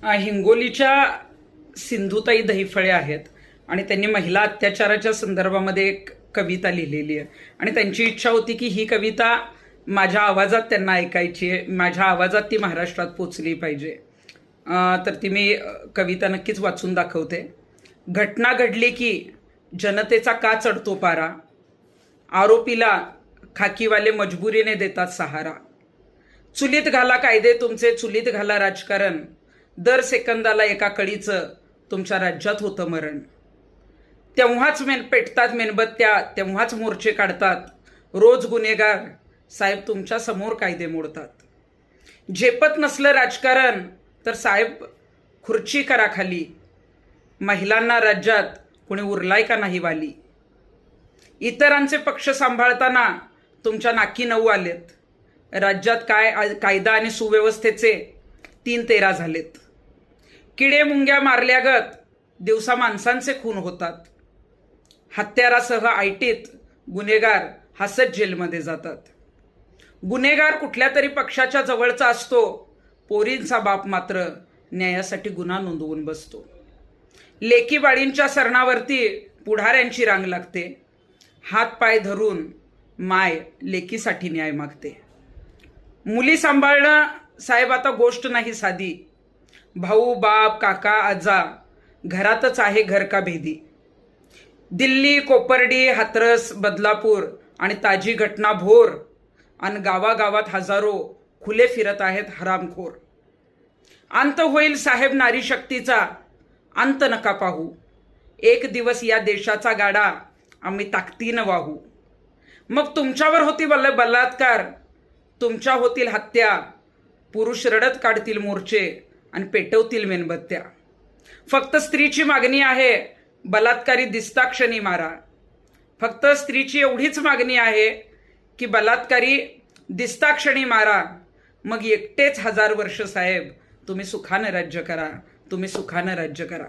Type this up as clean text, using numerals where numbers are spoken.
हिंगोलीच्या सिंधुताई दहिफळे आहेत आणि त्यांनी महिला अत्याचाराच्या संदर्भामध्ये एक कविता लिहिलेली आहे आणि त्यांची इच्छा होती की ही कविता माझ्या आवाजात त्यांना ऐकायची आहे, माझ्या आवाजात ती महाराष्ट्रात पोचली पाहिजे. तर ती मी कविता नक्कीच वाचून दाखवते. घटना घडली की जनतेचा का चढतो पारा, आरोपीला खाकीवाले मजबुरीने देतात सहारा. चुलीत घाला कायदे तुमचे, चुलीत घाला राजकारण, दर सेकंदाला एका कळीचं तुमच्या राज्यात होतं मरण. तेव्हाच पेटतात मेणबत्त्या, तेव्हाच मोर्चे काढतात, रोज गुन्हेगार साहेब तुमच्या समोर कायदे मोडतात. झेपत नसलं राजकारण तर साहेब खुर्ची करा खाली, महिलांना राज्यात कुणी उरलाय का नाही वाली. इतरांचे पक्ष सांभाळताना तुमच्या नाकी 9 आलेत, राज्यात काय कायदा आणि सुव्यवस्थेचे 3-13 झालेत. किडे मुंग्या मारल्यागत दिवसा माणसांचे खून होतात, हत्यारासह आयटीत गुन्हेगार हसत जेलमध्ये जातात. गुन्हेगार कुठल्या तरी पक्षाच्या जवळचा असतो, पोरींचा बाप मात्र न्यायासाठी गुन्हा नोंदवून बसतो. लेकी बाळींच्या सरणावरती पुढाऱ्यांची रांग लागते, हात पाय धरून माय लेकीसाठी न्याय मागते. मुली सांभाळणं साहेब आता गोष्ट नाही साधी, भाऊ बाप काका आजा घरातच आहे घर का भेदी. दिल्ली कोपर्डी हाथरस बदलापूर आणि ताजी घटना भोर, आणि गावागावात हजारो खुले फिरत आहेत हरामखोर. अंत होईल साहेब नारी शक्तीचा, अंत नका पाहू, एक दिवस या देशाचा गाडा आम्ही ताकदीनं वाहू. मग तुमच्यावर होती बलात्कार, तुमच्या होतील हत्या, पुरुष रडत काढतील मोर्चे आणि पेटवतील मेणबत्त्या. फक्त स्त्रीची मागणी आहे, बलात्कारी दिसता क्षणी मारा. फक्त स्त्रीची एवढीच मागणी आहे की बलात्कारी दिसता क्षणी मारा. मग एकटेच 1000 वर्ष साहेब तुम्ही सुखानं राज्य करा, तुम्ही सुखानं राज्य करा.